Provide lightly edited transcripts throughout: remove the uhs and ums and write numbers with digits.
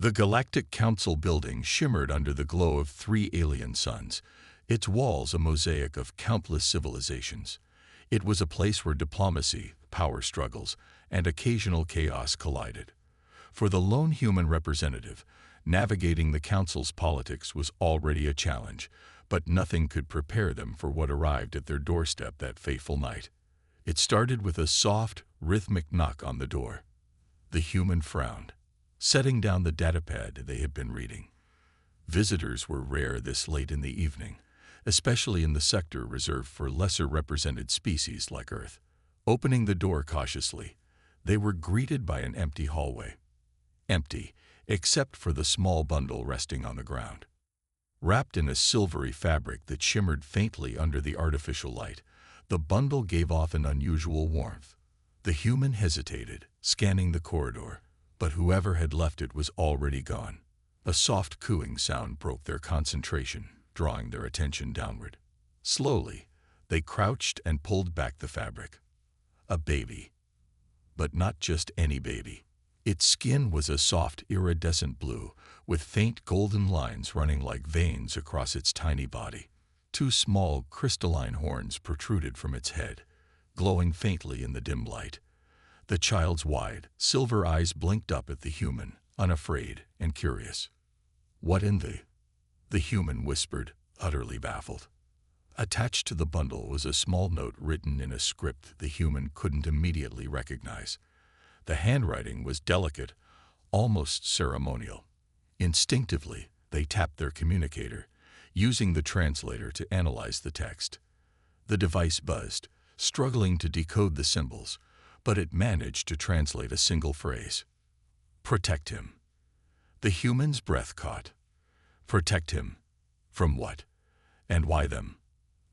The Galactic Council building shimmered under the glow of 3 alien suns, its walls a mosaic of countless civilizations. It was a place where diplomacy, power struggles, and occasional chaos collided. For the lone human representative, navigating the Council's politics was already a challenge, but nothing could prepare them for what arrived at their doorstep that fateful night. It started with a soft, rhythmic knock on the door. The human frowned, setting down the datapad they had been reading. Visitors were rare this late in the evening, especially in the sector reserved for lesser represented species like Earth. Opening the door cautiously, they were greeted by an empty hallway. Empty, except for the small bundle resting on the ground. Wrapped in a silvery fabric that shimmered faintly under the artificial light, the bundle gave off an unusual warmth. The human hesitated, scanning the corridor, but whoever had left it was already gone. A soft cooing sound broke their concentration, drawing their attention downward. Slowly, they crouched and pulled back the fabric. A baby. But not just any baby. Its skin was a soft, iridescent blue, with faint golden lines running like veins across its tiny body. 2 small, crystalline horns protruded from its head, glowing faintly in the dim light. The child's wide, silver eyes blinked up at the human, unafraid and curious. "What in the human whispered, utterly baffled. Attached to the bundle was a small note written in a script the human couldn't immediately recognize. The handwriting was delicate, almost ceremonial. Instinctively, they tapped their communicator, using the translator to analyze the text. The device buzzed, struggling to decode the symbols, but it managed to translate a single phrase. "Protect him." The human's breath caught. Protect him? From what? And why them?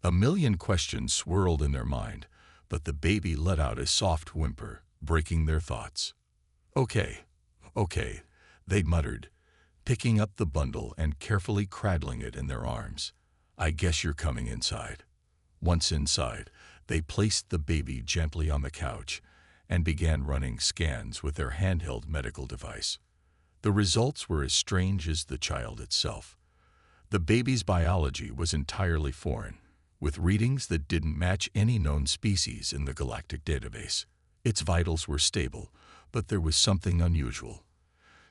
A million questions swirled in their mind, but the baby let out a soft whimper, breaking their thoughts. Okay, they muttered, picking up the bundle and carefully cradling it in their arms. "I guess you're coming inside." Once inside, they placed the baby gently on the couch and began running scans with their handheld medical device. The results were as strange as the child itself. The baby's biology was entirely foreign, with readings that didn't match any known species in the galactic database. Its vitals were stable, but there was something unusual.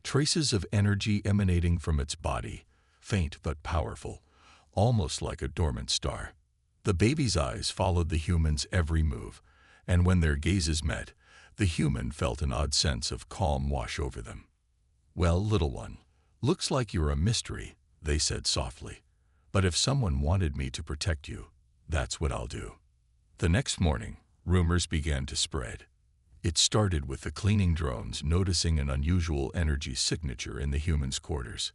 Traces of energy emanating from its body, faint but powerful, almost like a dormant star. The baby's eyes followed the human's every move, and when their gazes met, the human felt an odd sense of calm wash over them. "Well, little one, looks like you're a mystery," they said softly. "But if someone wanted me to protect you, that's what I'll do." The next morning, rumors began to spread. It started with the cleaning drones noticing an unusual energy signature in the human's quarters.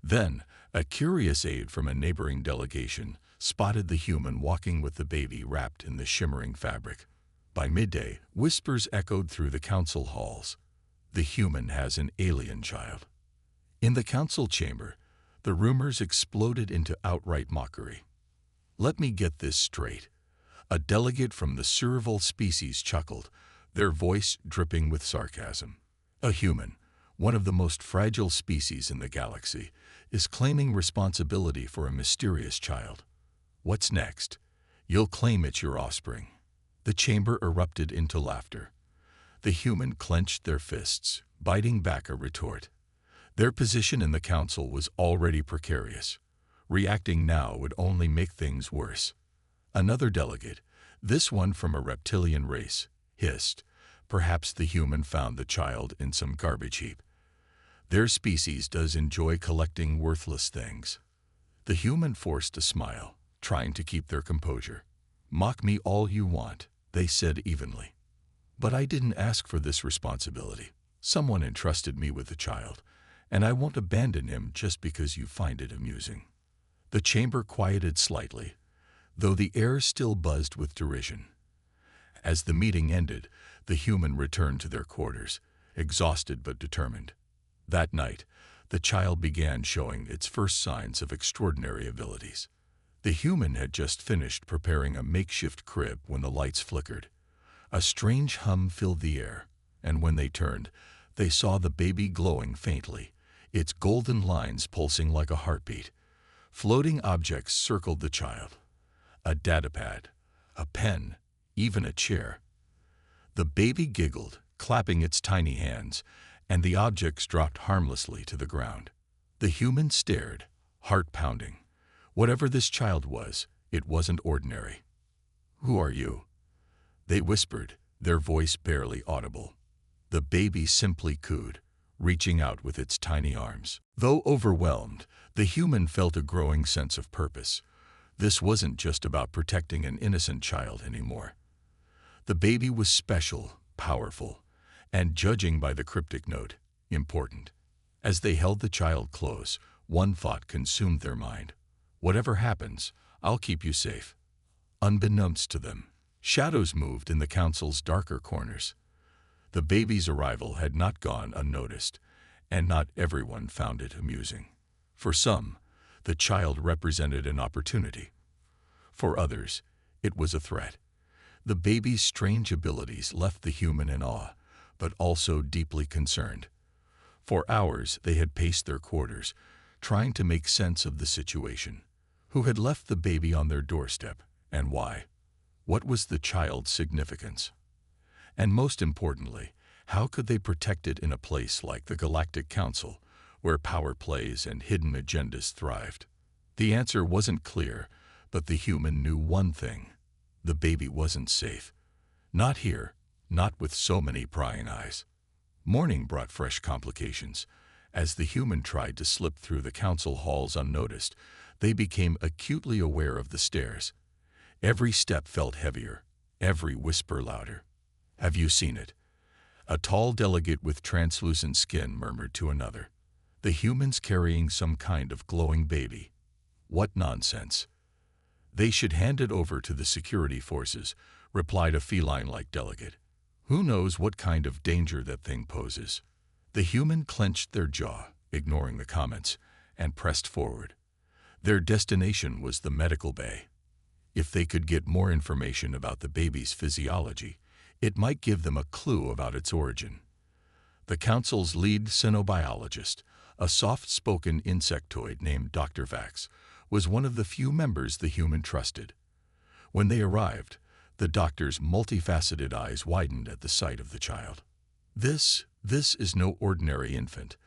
Then, a curious aide from a neighboring delegation spotted the human walking with the baby wrapped in the shimmering fabric. By midday, whispers echoed through the council halls. The human has an alien child. In the council chamber, the rumors exploded into outright mockery. "Let me get this straight." A delegate from the serval species chuckled, their voice dripping with sarcasm. "A human, one of the most fragile species in the galaxy, is claiming responsibility for a mysterious child. What's next? You'll claim it's your offspring." The chamber erupted into laughter. The human clenched their fists, biting back a retort. Their position in the council was already precarious. Reacting now would only make things worse. Another delegate, this one from a reptilian race, hissed. Perhaps the human found the child in some garbage heap. Their species does enjoy collecting worthless things. The human forced a smile, trying to keep their composure. "Mock me all you want," they said evenly. "But I didn't ask for this responsibility. Someone entrusted me with the child, and I won't abandon him just because you find it amusing." The chamber quieted slightly, though the air still buzzed with derision. As the meeting ended, the human returned to their quarters, exhausted but determined. That night, the child began showing its first signs of extraordinary abilities. The human had just finished preparing a makeshift crib when the lights flickered. A strange hum filled the air, and when they turned, they saw the baby glowing faintly, its golden lines pulsing like a heartbeat. Floating objects circled the child. A datapad, a pen, even a chair. The baby giggled, clapping its tiny hands, and the objects dropped harmlessly to the ground. The human stared, heart pounding. Whatever this child was, it wasn't ordinary. "Who are you?" they whispered, their voice barely audible. The baby simply cooed, reaching out with its tiny arms. Though overwhelmed, the human felt a growing sense of purpose. This wasn't just about protecting an innocent child anymore. The baby was special, powerful, and, judging by the cryptic note, important. As they held the child close, one thought consumed their mind. "Whatever happens, I'll keep you safe." Unbeknownst to them, shadows moved in the council's darker corners. The baby's arrival had not gone unnoticed, and not everyone found it amusing. For some, the child represented an opportunity. For others, it was a threat. The baby's strange abilities left the human in awe, but also deeply concerned. For hours they had paced their quarters, trying to make sense of the situation. Who had left the baby on their doorstep, and why? What was the child's significance? And most importantly, how could they protect it in a place like the Galactic Council, where power plays and hidden agendas thrived? The answer wasn't clear, but the human knew one thing: the baby wasn't safe. Not here, not with so many prying eyes. Morning brought fresh complications. As the human tried to slip through the council halls unnoticed, they became acutely aware of the stairs. Every step felt heavier, every whisper louder. "Have you seen it?" A tall delegate with translucent skin murmured to another. "The human's carrying some kind of glowing baby." "What nonsense." "They should hand it over to the security forces," replied a feline-like delegate. "Who knows what kind of danger that thing poses?" The human clenched their jaw, ignoring the comments, and pressed forward. Their destination was the medical bay. If they could get more information about the baby's physiology, it might give them a clue about its origin. The council's lead cynobiologist, a soft-spoken insectoid named Dr. Vax, was one of the few members the human trusted. When they arrived, the doctor's multifaceted eyes widened at the sight of the child. This is no ordinary infant,"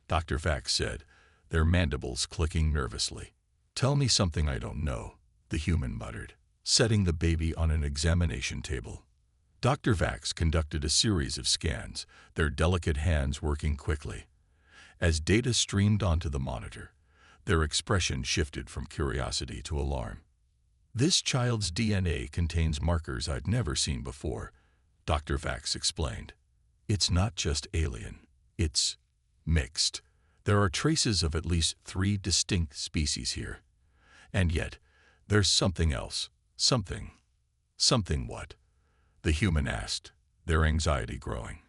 Dr. Vax said, their mandibles clicking nervously. "Tell me something I don't know," the human muttered, setting the baby on an examination table. Dr. Vax conducted a series of scans, their delicate hands working quickly. As data streamed onto the monitor, their expression shifted from curiosity to alarm. "This child's DNA contains markers I'd never seen before," Dr. Vax explained. "It's not just alien, it's mixed. There are traces of at least 3 distinct species here. And yet, there's something else. Something. Something what?" the human asked, their anxiety growing.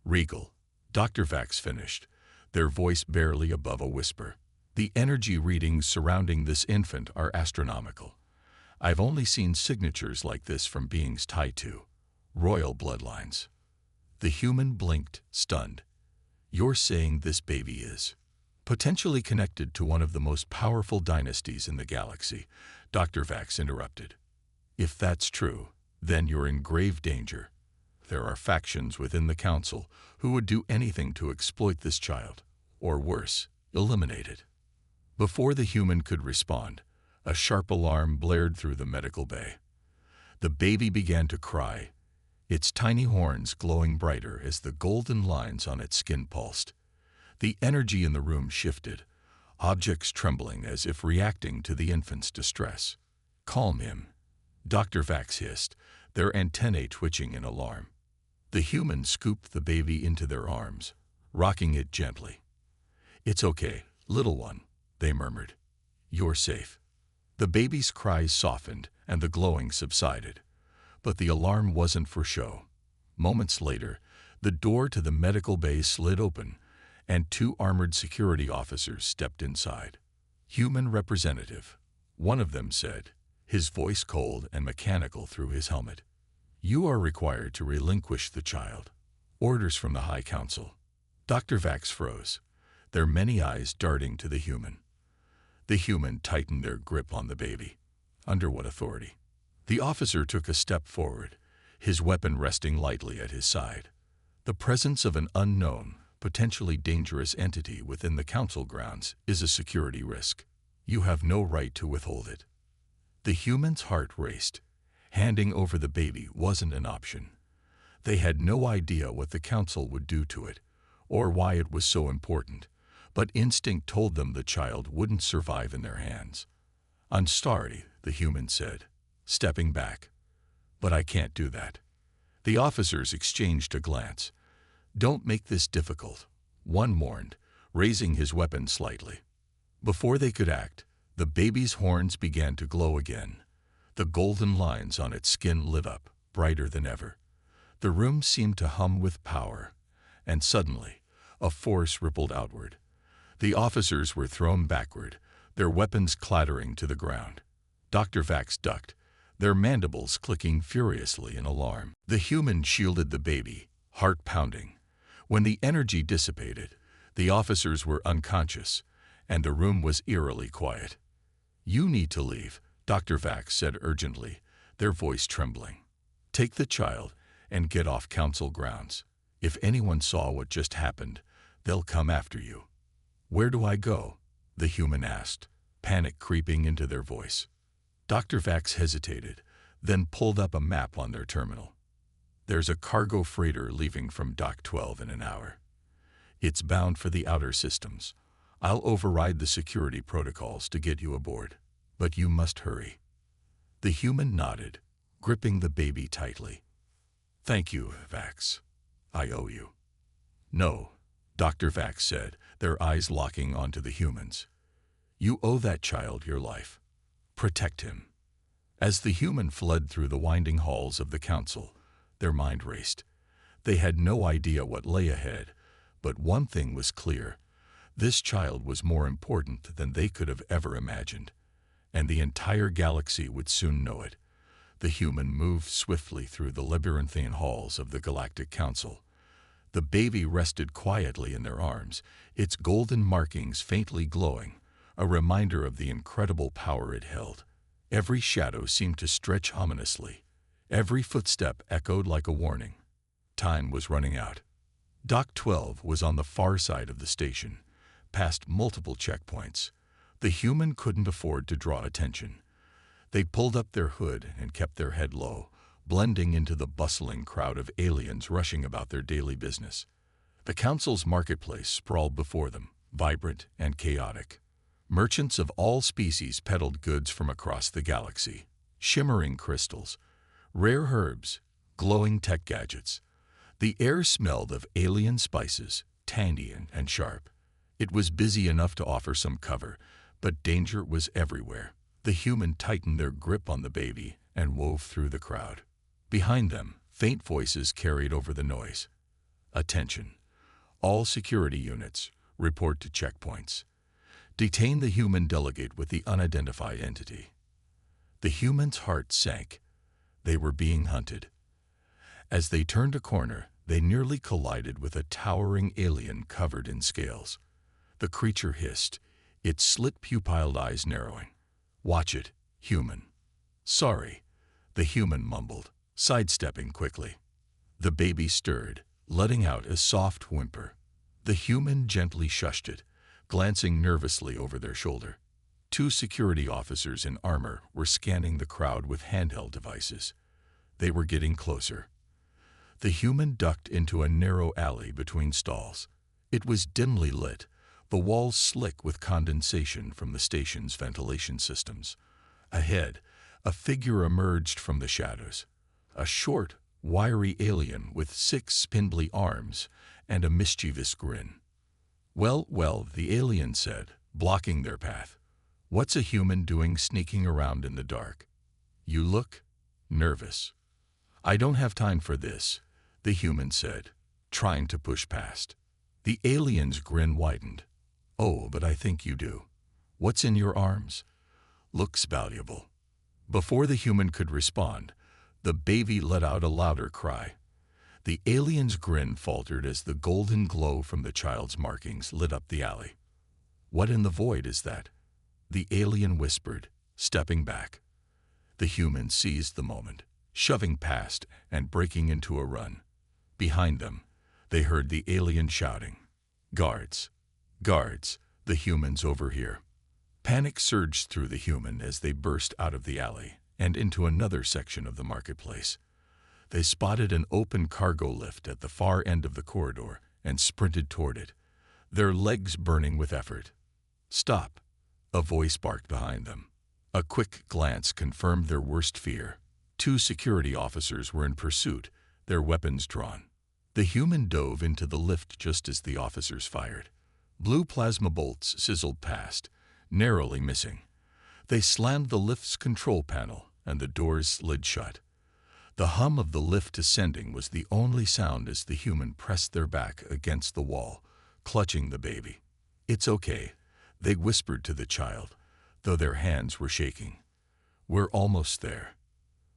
"Regal," Dr. Vax finished, their voice barely above a whisper. "The energy readings surrounding this infant are astronomical. I've only seen signatures like this from beings tied to royal bloodlines." The human blinked, stunned. "You're saying this baby is potentially connected to one of the most powerful dynasties in the galaxy," Dr. Vax interrupted. "If that's true, then you're in grave danger. There are factions within the council who would do anything to exploit this child, or worse, eliminate it." Before the human could respond, a sharp alarm blared through the medical bay. The baby began to cry, its tiny horns glowing brighter as the golden lines on its skin pulsed. The energy in the room shifted, objects trembling as if reacting to the infant's distress. "Calm him," Dr. Vax hissed, their antennae twitching in alarm. The human scooped the baby into their arms, rocking it gently. "It's okay, little one," they murmured. "You're safe." The baby's cries softened and the glowing subsided. But the alarm wasn't for show. Moments later, the door to the medical bay slid open, and 2 armored security officers stepped inside. "Human representative," one of them said, his voice cold and mechanical through his helmet. "You are required to relinquish the child. Orders from the High Council." Dr. Vax froze. their many eyes darting to the human. The human tightened their grip on the baby. Under what authority? The officer took a step forward, his weapon resting lightly at his side. The presence of an unknown, potentially dangerous entity within the council grounds is a security risk. You have no right to withhold it. The human's heart raced. Handing over the baby wasn't an option. They had no idea what the council would do to it, or why it was so important, but instinct told them the child wouldn't survive in their hands. "I'm sorry," the human said, stepping back. "But I can't do that." The officers exchanged a glance. "Don't make this difficult," one warned, raising his weapon slightly. Before they could act, the baby's horns began to glow again. The golden lines on its skin lit up, brighter than ever. The room seemed to hum with power, and suddenly, a force rippled outward. The officers were thrown backward, their weapons clattering to the ground. Dr. Vax ducked, their mandibles clicking furiously in alarm. The human shielded the baby, heart pounding. When the energy dissipated, the officers were unconscious, and the room was eerily quiet. "You need to leave," Dr. Vax said urgently, their voice trembling. "Take the child and get off council grounds. If anyone saw what just happened, they'll come after you." "Where do I go?" the human asked, panic creeping into their voice. Dr. Vax hesitated, then pulled up a map on their terminal. "There's a cargo freighter leaving from Dock 12 in an hour. It's bound for the outer systems. I'll override the security protocols to get you aboard, but you must hurry." The human nodded, gripping the baby tightly. "Thank you, Vax. I owe you." "No," Dr. Vax said, their eyes locking onto the human's. "You owe that child your life. Protect him." As the human fled through the winding halls of the council, their mind raced. They had no idea what lay ahead, but one thing was clear. This child was more important than they could have ever imagined, and the entire galaxy would soon know it. The human moved swiftly through the labyrinthine halls of the Galactic Council. The baby rested quietly in their arms, its golden markings faintly glowing, a reminder of the incredible power it held. Every shadow seemed to stretch ominously. Every footstep echoed like a warning. Time was running out. Dock 12 was on the far side of the station, past multiple checkpoints. The human couldn't afford to draw attention. They pulled up their hood and kept their head low, blending into the bustling crowd of aliens rushing about their daily business. The council's marketplace sprawled before them, vibrant and chaotic. Merchants of all species peddled goods from across the galaxy, shimmering crystals, rare herbs, glowing tech gadgets. The air smelled of alien spices, tangy and sharp. It was busy enough to offer some cover, but danger was everywhere. The human tightened their grip on the baby and wove through the crowd. Behind them, faint voices carried over the noise. "Attention. All security units, report to checkpoints. Detain the human delegate with the unidentified entity." The human's heart sank. They were being hunted. As they turned a corner, they nearly collided with a towering alien covered in scales. The creature hissed, its slit-pupilled eyes narrowing. "Watch it, human." "Sorry," the human mumbled, sidestepping quickly. The baby stirred, letting out a soft whimper. The human gently shushed it, glancing nervously over their shoulder. Two security officers in armor were scanning the crowd with handheld devices. They were getting closer. The human ducked into a narrow alley between stalls. It was dimly lit, the walls slick with condensation from the station's ventilation systems. Ahead, a figure emerged from the shadows. A short, wiry alien with 6 spindly arms and a mischievous grin. Well, the alien said, blocking their path. "What's a human doing sneaking around in the dark? You look nervous." "I don't have time for this," the human said, trying to push past. The alien's grin widened. "Oh, but I think you do. What's in your arms? Looks valuable." Before the human could respond, the baby let out a louder cry. The alien's grin faltered as the golden glow from the child's markings lit up the alley. "What in the void is that?" the alien whispered, stepping back. The human seized the moment, shoving past and breaking into a run. Behind them, they heard the alien shouting, "Guards! Guards! The human's over here!" Panic surged through the human as they burst out of the alley and into another section of the marketplace. They spotted an open cargo lift at the far end of the corridor and sprinted toward it, their legs burning with effort. "Stop!" a voice barked behind them. A quick glance confirmed their worst fear. 2 security officers were in pursuit, their weapons drawn. The human dove into the lift just as the officers fired. Blue plasma bolts sizzled past, narrowly missing. They slammed the lift's control panel, and the doors slid shut. The hum of the lift ascending was the only sound as the human pressed their back against the wall, clutching the baby. "It's okay," they whispered to the child, though their hands were shaking. "We're almost there."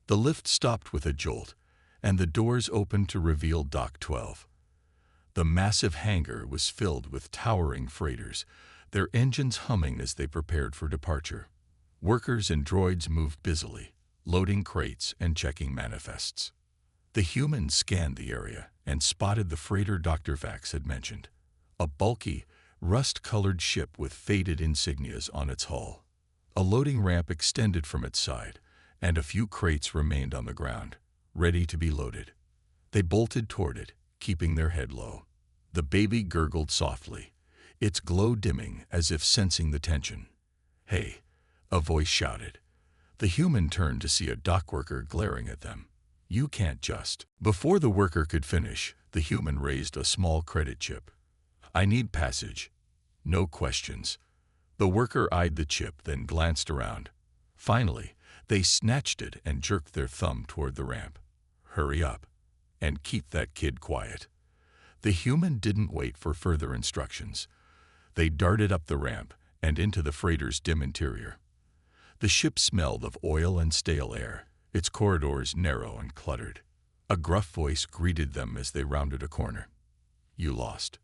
The lift stopped with a jolt, and the doors opened to reveal Dock 12. The massive hangar was filled with towering freighters, their engines humming as they prepared for departure. Workers and droids moved busily, loading crates and checking manifests. The humans scanned the area and spotted the freighter Dr. Vax had mentioned, a bulky, rust-colored ship with faded insignias on its hull. A loading ramp extended from its side, and a few crates remained on the ground, ready to be loaded. They bolted toward it, keeping their head low. The baby gurgled softly, its glow dimming as if sensing the tension. "Hey," a voice shouted. The human turned to see a dock worker glaring at them. "You can't just..." Before the worker could finish, the human raised a small credit chip. "I need passage." "No questions." The worker eyed the chip, then glanced around. Finally, they snatched it and jerked their thumb toward the ramp. "Hurry up. And keep that kid quiet." The human didn't wait for further instructions. They darted up the ramp and into the freighter's dim interior. The ship smelled of oil and stale air, its corridors narrow and cluttered. A gruff voice greeted them as they rounded a corner. "You lost."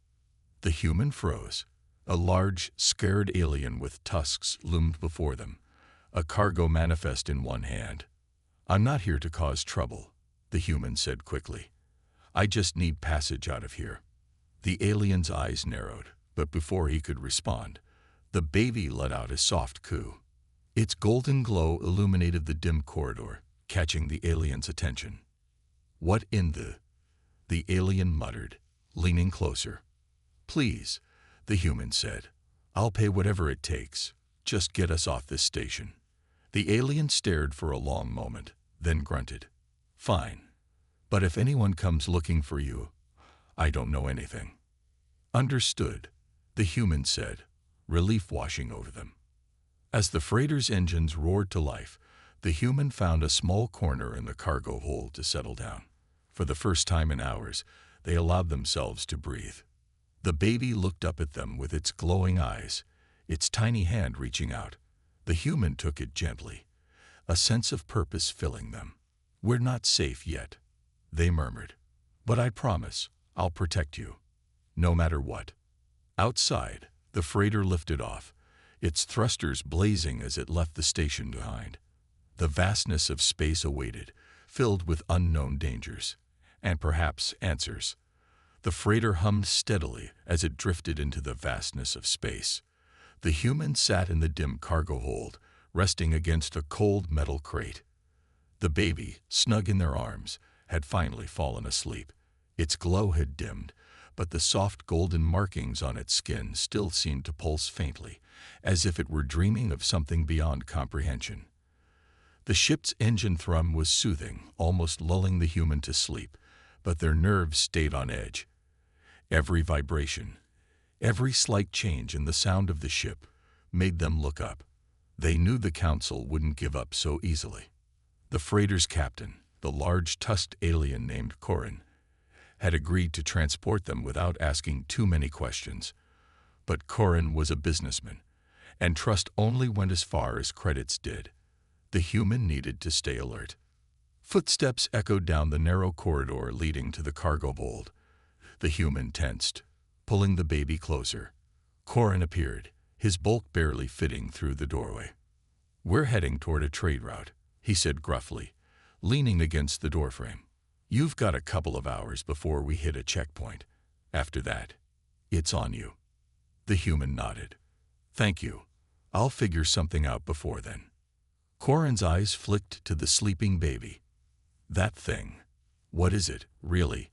The human froze. A large, scared alien with tusks loomed before them, a cargo manifest in one hand. "I'm not here to cause trouble," the human said quickly. "I just need passage out of here." The alien's eyes narrowed, but before he could respond, the baby let out a soft coo. Its golden glow illuminated the dim corridor, catching the alien's attention. "What in the..." the alien muttered, leaning closer. "Please," the human said. "I'll pay whatever it takes. Just get us off this station." The alien stared for a long moment, then grunted. "Fine. But if anyone comes looking for you, I don't know anything." "Understood," the human said, relief washing over them. As the freighter's engines roared to life, the human found a small corner in the cargo hold to settle down. For the first time in hours, they allowed themselves to breathe. The baby looked up at them with its glowing eyes, its tiny hand reaching out. The human took it gently, a sense of purpose filling them. "We're not safe yet," they murmured. "But I promise, I'll protect you, no matter what." Outside, the freighter lifted off, its thrusters blazing as it left the station behind. The vastness of space awaited, filled with unknown dangers, and perhaps answers. The freighter hummed steadily as it drifted into the vastness of space. The human sat in the dim cargo hold, resting against a cold metal crate. The baby, snug in their arms, had finally fallen asleep. Its glow had dimmed, but the soft golden markings on its skin still seemed to pulse faintly, as if it were dreaming of something beyond comprehension. The ship's engine thrum was soothing, almost lulling the human to sleep, but their nerves stayed on edge. Every vibration, every slight change in the sound of the ship, made them look up. They knew the Council wouldn't give up so easily. The freighter's captain, the large tusked alien named Corin, had agreed to transport them without asking too many questions. But Corin was a businessman, and trust only went as far as credits did. The human needed to stay alert. Footsteps echoed down the narrow corridor leading to the cargo hold. The human tensed, pulling the baby closer. Corin appeared, his bulk barely fitting through the doorway. "We're heading toward a trade route," he said gruffly, leaning against the doorframe. "You've got a couple of hours before we hit a checkpoint. After that, it's on you." The human nodded. "Thank you. I'll figure something out before then." Corin's eyes flicked to the sleeping baby. "That thing. What is it, really?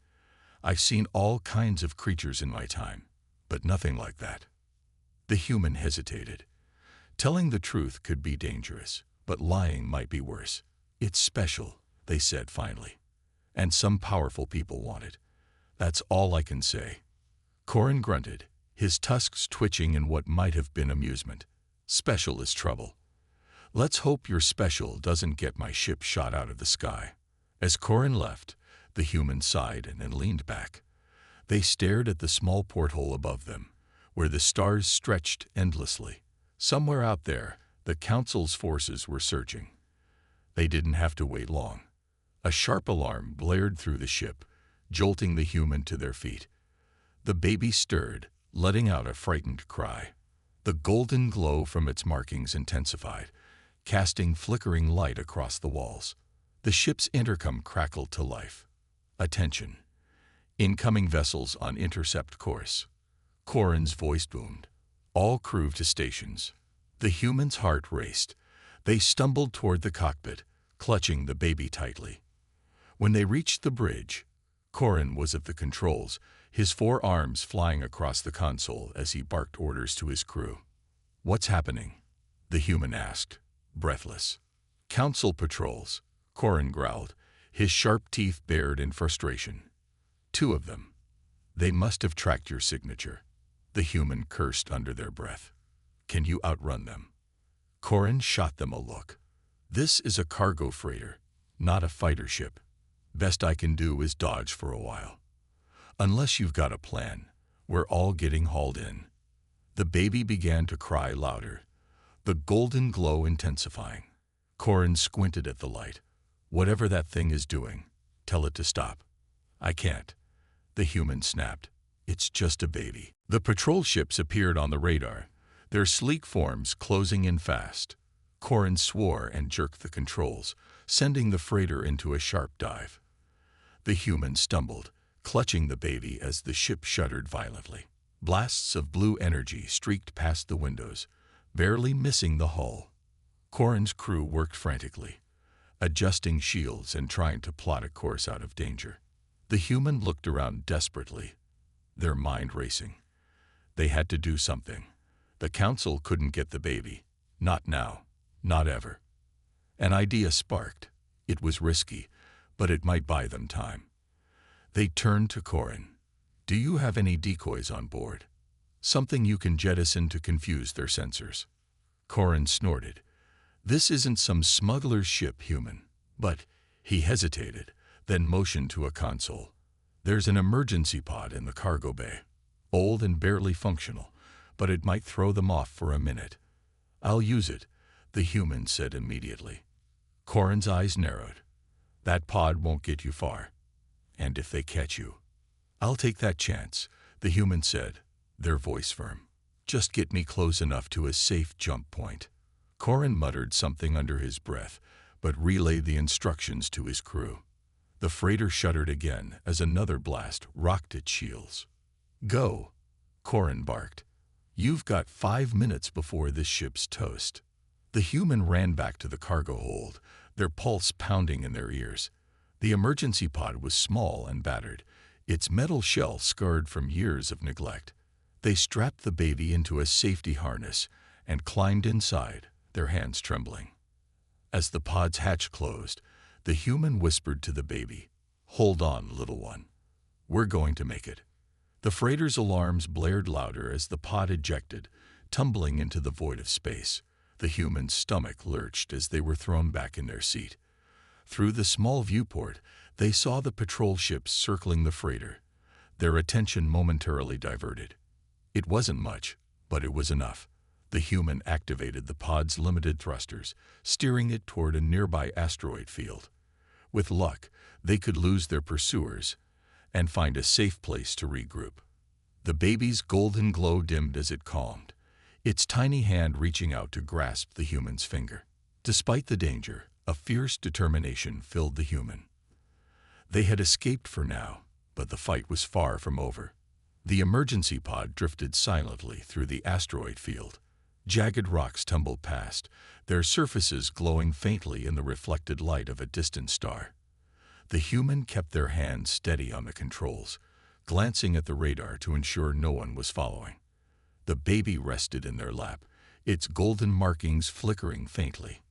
I've seen all kinds of creatures in my time, but nothing like that." The human hesitated. Telling the truth could be dangerous, but lying might be worse. "It's special," they said finally. "And some powerful people want it. That's all I can say." Corin grunted, his tusks twitching in what might have been amusement. "Special is trouble. Let's hope your special doesn't get my ship shot out of the sky." As Corin left, the human sighed and leaned back. They stared at the small porthole above them, where the stars stretched endlessly. Somewhere out there, the Council's forces were searching. They didn't have to wait long. A sharp alarm blared through the ship, jolting the human to their feet. The baby stirred, letting out a frightened cry. The golden glow from its markings intensified, casting flickering light across the walls. The ship's intercom crackled to life. "Attention. Incoming vessels on intercept course." Corin's voice boomed. "All crew to stations." The human's heart raced. They stumbled toward the cockpit, clutching the baby tightly. When they reached the bridge, Corin was at the controls, his four arms flying across the console as he barked orders to his crew. "What's happening?" the human asked, breathless. "Council patrols," Corin growled, his sharp teeth bared in frustration. "Two of them. They must have tracked your signature." The human cursed under their breath. "Can you outrun them?" Corin shot them a look. "This is a cargo freighter, not a fighter ship. Best I can do is dodge for a while. Unless you've got a plan, we're all getting hauled in." The baby began to cry louder, the golden glow intensifying. Corin squinted at the light. "Whatever that thing is doing, tell it to stop." "I can't," the human snapped. "It's just a baby." The patrol ships appeared on the radar, their sleek forms closing in fast. Corin swore and jerked the controls, sending the freighter into a sharp dive. The human stumbled, clutching the baby as the ship shuddered violently. Blasts of blue energy streaked past the windows, barely missing the hull. Corin's crew worked frantically, adjusting shields and trying to plot a course out of danger. The human looked around desperately, their mind racing. They had to do something. The Council couldn't get the baby. Not now. Not ever. An idea sparked. It was risky, but it might buy them time. They turned to Corin. "Do you have any decoys on board? Something you can jettison to confuse their sensors?" Corin snorted. "This isn't some smuggler's ship, human." But he hesitated, then motioned to a console. "There's an emergency pod in the cargo bay. Old and barely functional, but it might throw them off for a minute." "I'll use it," the human said immediately. Corin's eyes narrowed. "That pod won't get you far. And if they catch you—" "I'll take that chance," the human said, their voice firm. "Just get me close enough to a safe jump point." Corin muttered something under his breath, but relayed the instructions to his crew. The freighter shuddered again as another blast rocked its shields. "Go," Corin barked. "You've got 5 minutes before this ship's toast." The human ran back to the cargo hold, their pulse pounding in their ears. The emergency pod was small and battered, its metal shell scarred from years of neglect. They strapped the baby into a safety harness and climbed inside, their hands trembling. As the pod's hatch closed, the human whispered to the baby, "Hold on, little one. We're going to make it." The freighter's alarms blared louder as the pod ejected, tumbling into the void of space. The human's stomach lurched as they were thrown back in their seat. Through the small viewport, they saw the patrol ships circling the freighter, their attention momentarily diverted. It wasn't much, but it was enough. The human activated the pod's limited thrusters, steering it toward a nearby asteroid field. With luck, they could lose their pursuers and find a safe place to regroup. The baby's golden glow dimmed as it calmed, its tiny hand reaching out to grasp the human's finger. Despite the danger, a fierce determination filled the human. They had escaped for now, but the fight was far from over. The emergency pod drifted silently through the asteroid field. Jagged rocks tumbled past, their surfaces glowing faintly in the reflected light of a distant star. The human kept their hands steady on the controls, glancing at the radar to ensure no one was following. The baby rested in their lap, its golden markings flickering faintly.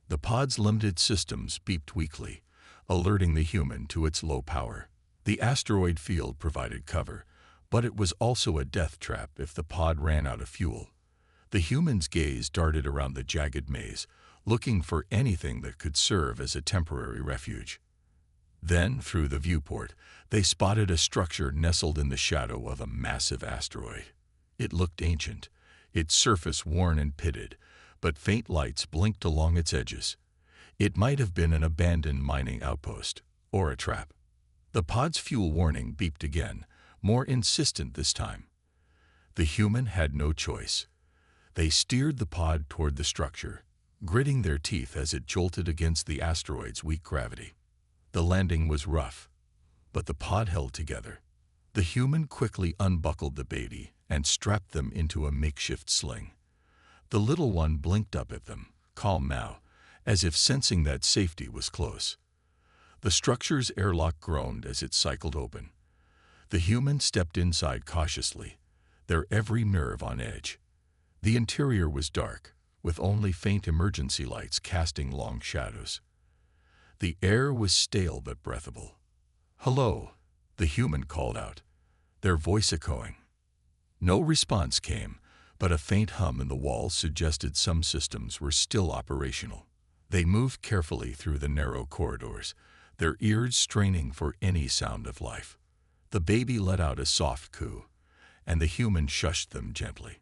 The pod's limited systems beeped weakly, alerting the human to its low power. The asteroid field provided cover, but it was also a death trap if the pod ran out of fuel. The human's gaze darted around the jagged maze, looking for anything that could serve as a temporary refuge. Then, through the viewport, they spotted a structure nestled in the shadow of a massive asteroid. It looked ancient, its surface worn and pitted, but faint lights blinked along its edges. It might have been an abandoned mining outpost, or a trap. The pod's fuel warning beeped again, more insistent this time. The human had no choice. They steered the pod toward the structure, gritting their teeth as it jolted against the asteroid's weak gravity. The landing was rough, but the pod held together. The human quickly unbuckled the baby and strapped them into a makeshift sling. The little one blinked up at them, calm now, as if sensing that safety was close. The structure's airlock groaned as it cycled open. The human stepped inside cautiously, their every nerve on edge. The interior was dark, with only faint emergency lights casting long shadows. The air was stale but breathable. "Hello," the human called out, their voice echoing. No response came, but a faint hum in the walls suggested some systems were still operational. They moved carefully through the narrow corridors, their ears straining for any sound of life. The baby let out a soft coo, and the human shushed them gently.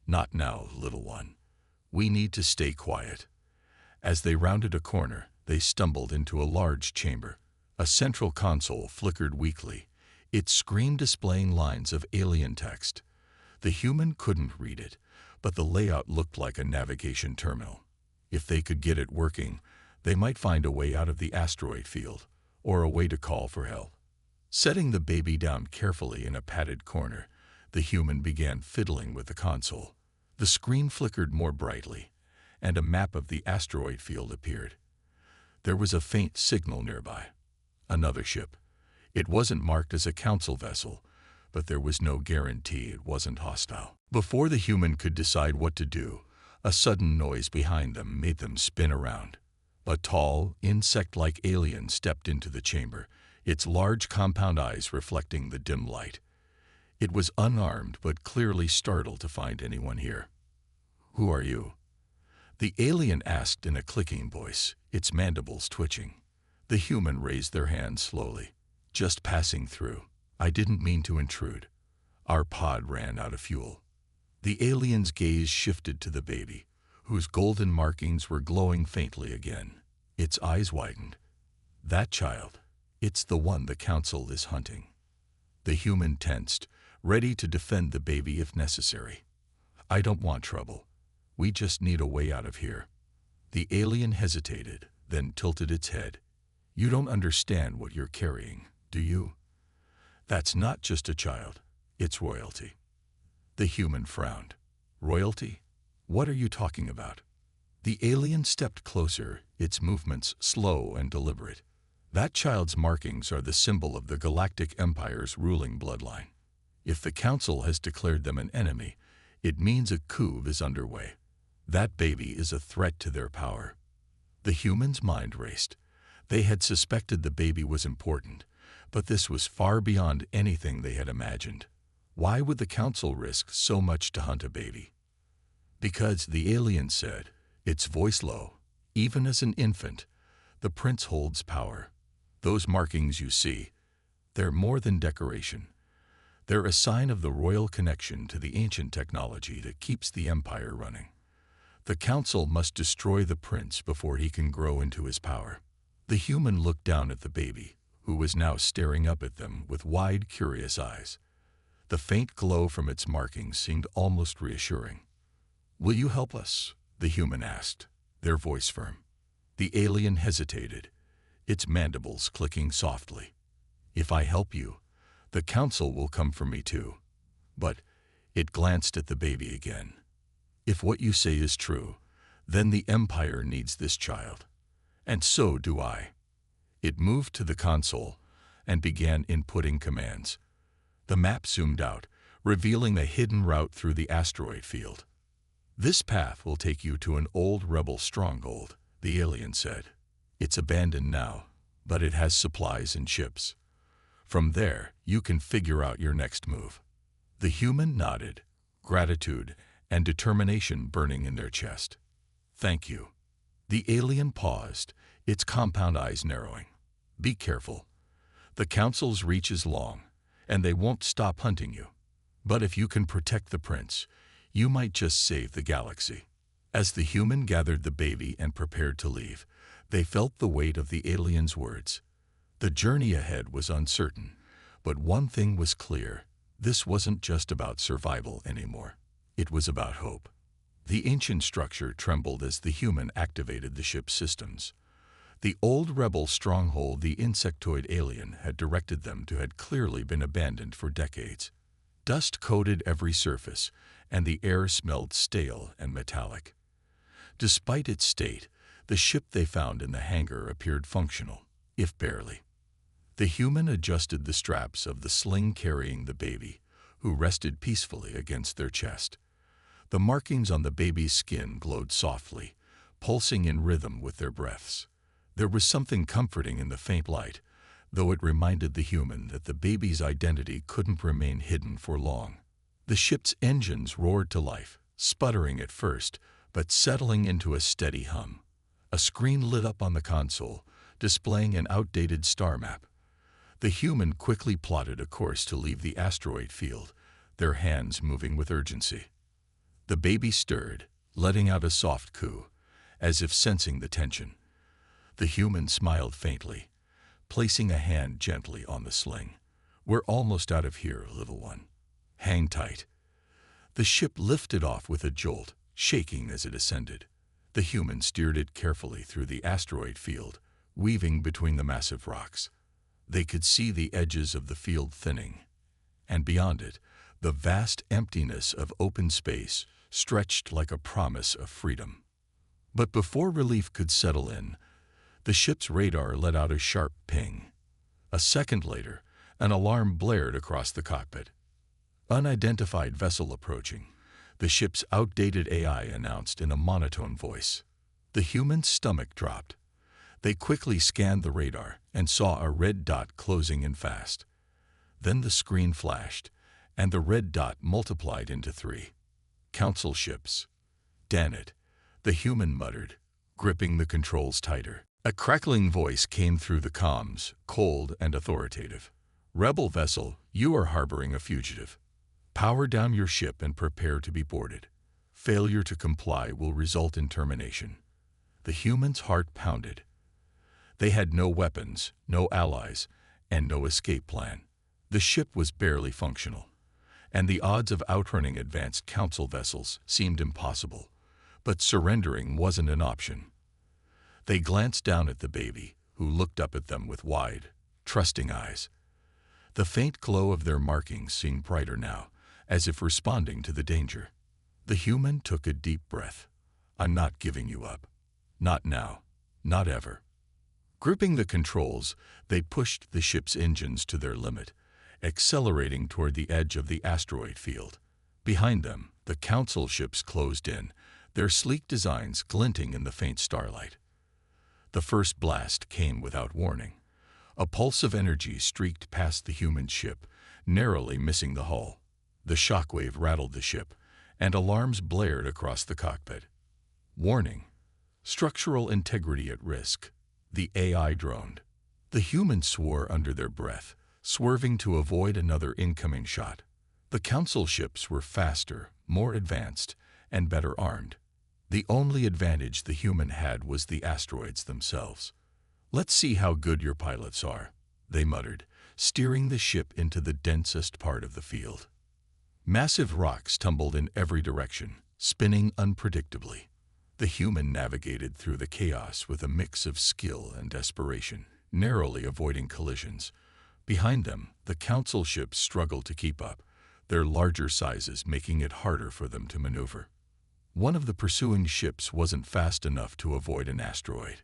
"Not now, little one. We need to stay quiet." As they rounded a corner, they stumbled into a large chamber. A central console flickered weakly, its screen displaying lines of alien text. The human couldn't read it, but the layout looked like a navigation terminal. If they could get it working, they might find a way out of the asteroid field, or a way to call for help. Setting the baby down carefully in a padded corner, the human began fiddling with the console. The screen flickered more brightly, and a map of the asteroid field appeared. There was a faint signal nearby. Another ship. It wasn't marked as a council vessel, but there was no guarantee it wasn't hostile. Before the human could decide what to do, a sudden noise behind them made them spin around. A tall, insect-like alien stepped into the chamber, its large compound eyes reflecting the dim light. It was unarmed but clearly startled to find anyone here. "Who are you?" the alien asked in a clicking voice, its mandibles twitching. The human raised their hand slowly. "Just passing through. I didn't mean to intrude. Our pod ran out of fuel." The alien's gaze shifted to the baby, whose golden markings were glowing faintly again. Its eyes widened. "That child, it's the one the council is hunting." The human tensed, ready to defend the baby if necessary. "I don't want trouble. We just need a way out of here." The alien hesitated, then tilted its head. "You don't understand what you're carrying, do you? That's not just a child, it's royalty." The human frowned. "Royalty? What are you talking about?" The alien stepped closer, its movements slow and deliberate. "That child's markings are the symbol of the Galactic Empire's ruling bloodline. If the Council has declared them an enemy, it means a coup is underway. That baby is a threat to their power." The human's mind raced. They had suspected the baby was important, but this was far beyond anything they had imagined. Why would the Council risk so much to hunt a baby? "Because," the alien said, its voice low, "even as an infant, the prince holds power. Those markings you see, they're more than decoration. They're a sign of the royal connection to the ancient technology that keeps the empire running. The Council must destroy the prince before he can grow into his power." The human looked down at the baby, who was now staring up at them with wide, curious eyes. The faint glow from its markings seemed almost reassuring. "Will you help us?" the human asked, their voice firm. The alien hesitated, its mandibles clicking softly. "If I help you, the council will come for me too." But it glanced at the baby again. "If what you say is true, then the Empire needs this child. And so do I." It moved to the console and began inputting commands. The map zoomed out, revealing a hidden route through the asteroid field. "This path will take you to an old rebel stronghold," the alien said. "It's abandoned now, but it has supplies and ships. From there, you can figure out your next move." The human nodded, gratitude and determination burning in their chest. "Thank you." The alien paused, its compound eyes narrowing. "Be careful. The council's reach is long, and they won't stop hunting you. But if you can protect the prince, you might just save the galaxy." As the human gathered the baby and prepared to leave, they felt the weight of the alien's words. The journey ahead was uncertain, but one thing was clear: this wasn't just about survival anymore. It was about hope. The ancient structure trembled as the human activated the ship's systems. The old rebel stronghold the insectoid alien had directed them to had clearly been abandoned for decades. Dust coated every surface, and the air smelled stale and metallic. Despite its state, the ship they found in the hangar appeared functional, if barely. The human adjusted the straps of the sling carrying the baby, who rested peacefully against their chest. The markings on the baby's skin glowed softly, pulsing in rhythm with their breaths. There was something comforting in the faint light, though it reminded the human that the baby's identity couldn't remain hidden for long. The ship's engines roared to life, sputtering at first, but settling into a steady hum. A screen lit up on the console, displaying an outdated star map. The human quickly plotted a course to leave the asteroid field, their hands moving with urgency. The baby stirred, letting out a soft coo, as if sensing the tension. The human smiled faintly, placing a hand gently on the sling. "We're almost out of here, little one. Hang tight." The ship lifted off with a jolt, shaking as it ascended. The human steered it carefully through the asteroid field, weaving between the massive rocks. They could see the edges of the field thinning, and beyond it, the vast emptiness of open space stretched like a promise of freedom. But before relief could settle in, the ship's radar let out a sharp ping. A second later, an alarm blared across the cockpit. "Unidentified vessel approaching," the ship's outdated AI announced in a monotone voice. The human's stomach dropped. They quickly scanned the radar and saw a red dot closing in fast. Then the screen flashed, and the red dot multiplied into 3. "Council ships." "Damn it," the human muttered, gripping the controls tighter. A crackling voice came through the comms, cold and authoritative. "Rebel vessel, you are harboring a fugitive. Power down your ship and prepare to be boarded. Failure to comply will result in termination." The human's heart pounded. They had no weapons, no allies, and no escape plan. The ship was barely functional, and the odds of outrunning advanced council vessels seemed impossible. But surrendering wasn't an option. They glanced down at the baby, who looked up at them with wide, trusting eyes. The faint glow of their markings seemed brighter now, as if responding to the danger. The human took a deep breath. "I'm not giving you up. Not now. Not ever." Gripping the controls, they pushed the ship's engines to their limit, accelerating toward the edge of the asteroid field. Behind them, the council ships closed in, their sleek designs glinting in the faint starlight. The first blast came without warning. A pulse of energy streaked past the human ship, narrowly missing the hull. The shockwave rattled the ship, and alarms blared across the cockpit. "Warning. Structural integrity at risk," the AI droned. The humans swore under their breath, swerving to avoid another incoming shot. The council ships were faster, more advanced, and better armed. The only advantage the human had was the asteroids themselves. "Let's see how good your pilots are," they muttered, steering the ship into the densest part of the field. Massive rocks tumbled in every direction, spinning unpredictably. The human navigated through the chaos with a mix of skill and desperation, narrowly avoiding collisions. Behind them, the council ships struggled to keep up, their larger sizes making it harder for them to maneuver. One of the pursuing ships wasn't fast enough to avoid an asteroid.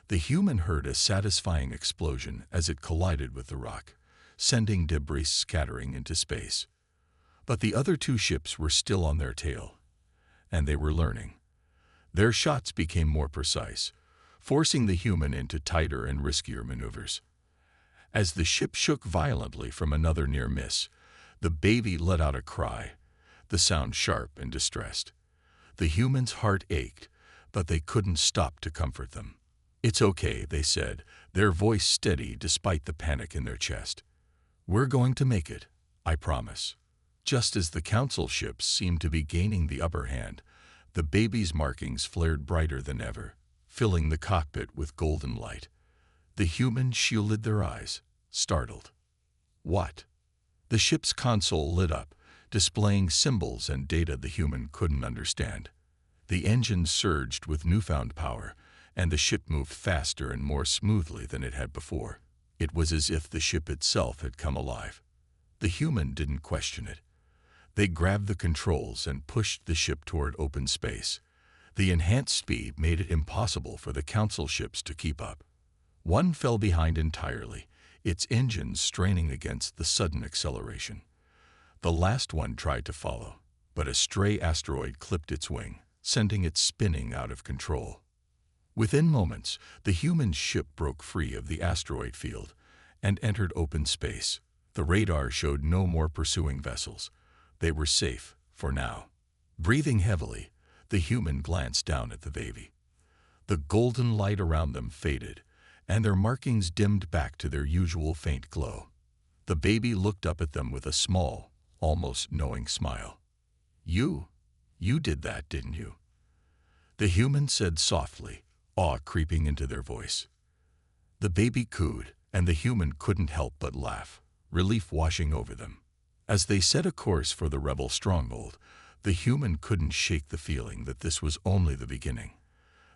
The human heard a satisfying explosion as it collided with the rock, sending debris scattering into space. But the other two ships were still on their tail, and they were learning. Their shots became more precise, forcing the human into tighter and riskier maneuvers. As the ship shook violently from another near miss, the baby let out a cry, the sound sharp and distressed. The human's heart ached, but they couldn't stop to comfort them. "It's okay," they said, their voice steady despite the panic in their chest. "We're going to make it, I promise." Just as the council ships seemed to be gaining the upper hand, the baby's markings flared brighter than ever, filling the cockpit with golden light. The humans shielded their eyes, startled. "What?" The ship's console lit up, displaying symbols and data the human couldn't understand. The engines surged with newfound power, and the ship moved faster and more smoothly than it had before. It was as if the ship itself had come alive. The human didn't question it. They grabbed the controls and pushed the ship toward open space. The enhanced speed made it impossible for the council ships to keep up. One fell behind entirely, its engines straining against the sudden acceleration. The last one tried to follow, but a stray asteroid clipped its wing, sending it spinning out of control. Within moments, the human ship broke free of the asteroid field and entered open space. The radar showed no more pursuing vessels. They were safe, for now. Breathing heavily, the human glanced down at the baby. The golden light around them faded, and their markings dimmed back to their usual faint glow. The baby looked up at them with a small, almost knowing smile. You did that, didn't you?" The human said softly, awe creeping into their voice. The baby cooed, and the human couldn't help but laugh, relief washing over them. As they set a course for the rebel stronghold, the human couldn't shake the feeling that this was only the beginning.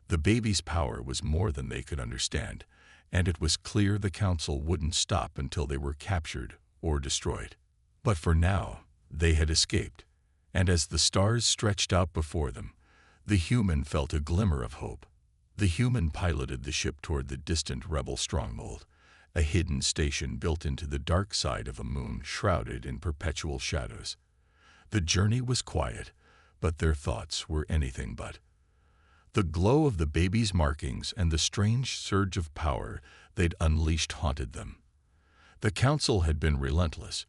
The baby's power was more than they could understand, and it was clear the council wouldn't stop until they were captured or destroyed. But for now, they had escaped, and as the stars stretched out before them, the human felt a glimmer of hope. The human piloted the ship toward the distant rebel stronghold, a hidden station built into the dark side of a moon shrouded in perpetual shadows. The journey was quiet, but their thoughts were anything but. The glow of the baby's markings and the strange surge of power they'd unleashed haunted them. The council had been relentless,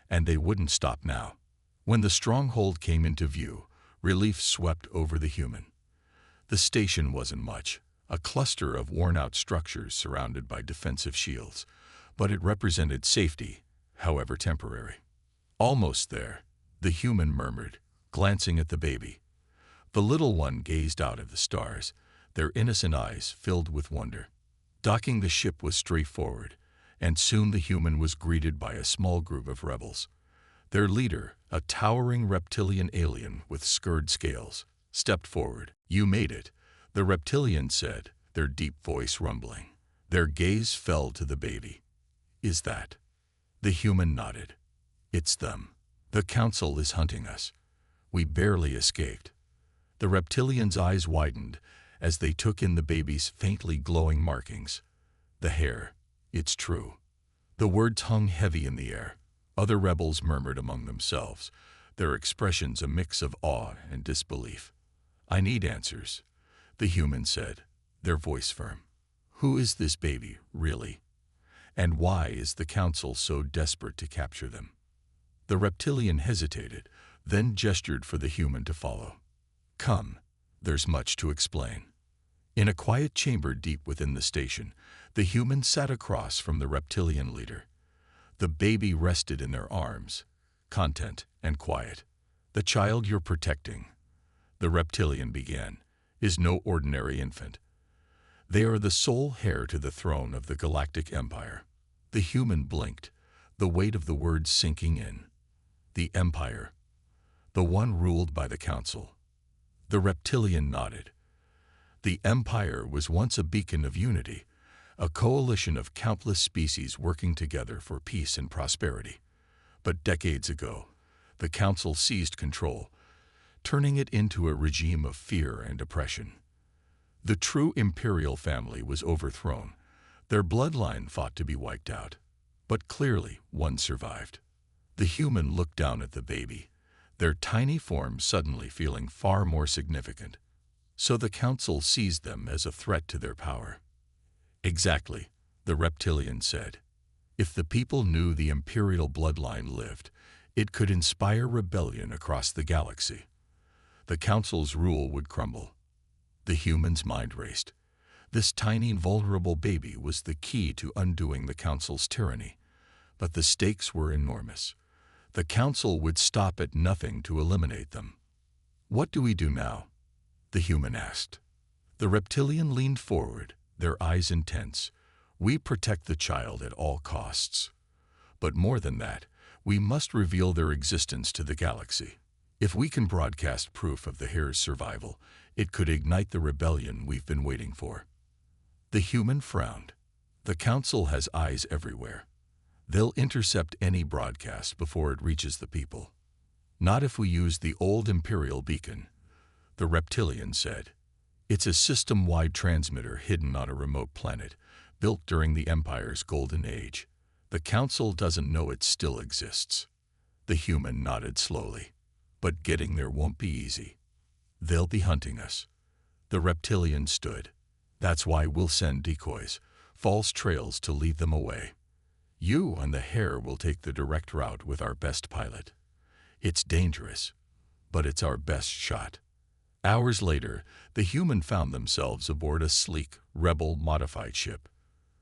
and they wouldn't stop now. When the stronghold came into view, relief swept over the human. The station wasn't much, a cluster of worn-out structures surrounded by defensive shields, but it represented safety, however temporary. "Almost there," the human murmured, glancing at the baby. The little one gazed out at the stars, their innocent eyes filled with wonder. Docking the ship was straightforward, and soon the human was greeted by a small group of rebels. Their leader, a towering reptilian alien with scurred scales, stepped forward. "You made it," the reptilian said, their deep voice rumbling. Their gaze fell to the baby. "Is that?" The human nodded. "It's them. The council is hunting us. We barely escaped." The reptilian's eyes widened as they took in the baby's faintly glowing markings. The hair, it's true. The words hung heavy in the air. Other rebels murmured among themselves, their expressions a mix of awe and disbelief. "I need answers," the human said, their voice firm. "Who is this baby, really? And why is the council so desperate to capture them?" The reptilian hesitated, then gestured for the human to follow. "Come, there's much to explain." In a quiet chamber deep within the station, the human sat across from the reptilian leader. The baby rested in their arms, content and quiet. "The child you're protecting," the reptilian began, "is no ordinary infant. They are the sole heir to the throne of the Galactic Empire. The human blinked, the weight of the words sinking in. The Empire. The one ruled by the Council. The reptilian nodded. The Empire was once a beacon of unity, a coalition of countless species working together for peace and prosperity. But decades ago, the Council seized control, turning it into a regime of fear and oppression. The true imperial family was overthrown. Their bloodline fought to be wiped out. But clearly, one survived. The human looked down at the baby, their tiny form suddenly feeling far more significant. So the Council seized them as a threat to their power. Exactly, the reptilian said. If the people knew the imperial bloodline lived, it could inspire rebellion across the galaxy. The Council's rule would crumble. The human's mind raced. This tiny, vulnerable baby was the key to undoing the Council's tyranny. But the stakes were enormous. The Council would stop at nothing to eliminate them. What do we do now? The human asked. The reptilian leaned forward, their eyes intense. We protect the child at all costs. But more than that, we must reveal their existence to the galaxy. If we can broadcast proof of the heir's survival, it could ignite the rebellion we've been waiting for. The human frowned. The Council has eyes everywhere. They'll intercept any broadcast before it reaches the people. Not if we use the old Imperial beacon, the reptilian said. It's a system-wide transmitter hidden on a remote planet, built during the Empire's golden age. The Council doesn't know it still exists. The human nodded slowly. But getting there won't be easy. They'll be hunting us. The reptilian stood. That's why we'll send decoys, false trails to lead them away. You and the heir will take the direct route with our best pilot. It's dangerous, but it's our best shot. Hours later, the human found themselves aboard a sleek, rebel-modified ship.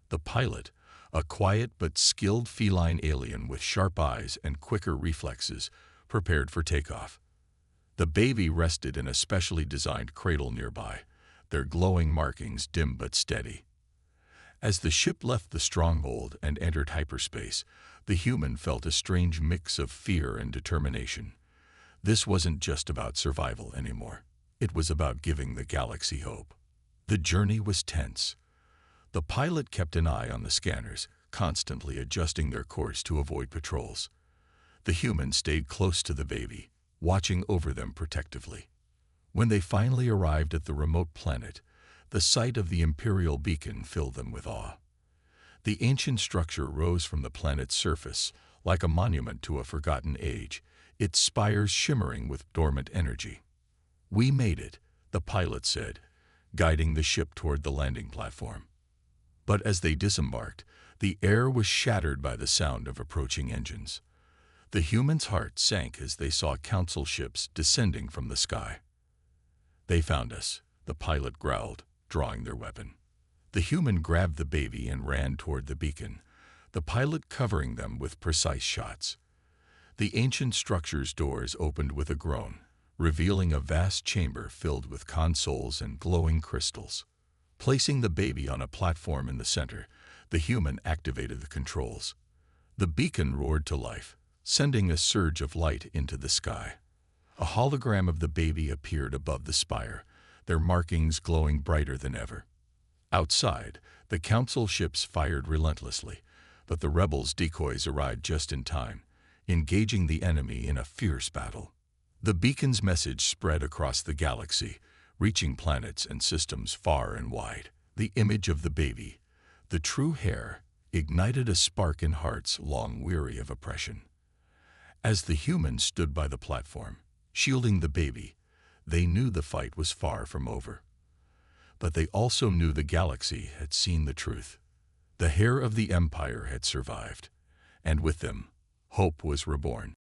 The pilot, a quiet but skilled feline alien with sharp eyes and quicker reflexes, prepared for takeoff. The baby rested in a specially designed cradle nearby, their glowing markings dim but steady. As the ship left the stronghold and entered hyperspace, the human felt a strange mix of fear and determination. This wasn't just about survival anymore. It was about giving the galaxy hope. The journey was tense. The pilot kept an eye on the scanners, constantly adjusting their course to avoid patrols. The human stayed close to the baby, watching over them protectively. When they finally arrived at the remote planet, the sight of the Imperial beacon filled them with awe. The ancient structure rose from the planet's surface, like a monument to a forgotten age, its spires shimmering with dormant energy. We made it, the pilot said, guiding the ship toward the landing platform. But as they disembarked, the air was shattered by the sound of approaching engines. The human's heart sank as they saw Council ships descending from the sky. They found us, the pilot growled, drawing their weapon. The human grabbed the baby and ran toward the beacon, the pilot covering them with precise shots. The ancient structure's doors opened with a groan, revealing a vast chamber filled with consoles and glowing crystals. Placing the baby on a platform in the center, the human activated the controls. The beacon roared to life, sending a surge of light into the sky. A hologram of the baby appeared above the spire, their markings glowing brighter than ever. Outside, the Council ships fired relentlessly, but the rebels' decoys arrived just in time, engaging the enemy in a fierce battle. The beacon's message spread across the galaxy, reaching planets and systems far and wide. The image of the baby, the true heir, ignited a spark in hearts long weary of oppression. As the humans stood by the platform, shielding the baby, they knew the fight was far from over. But they also knew the galaxy had seen the truth. The heir of the Empire had survived, and with them, hope was reborn.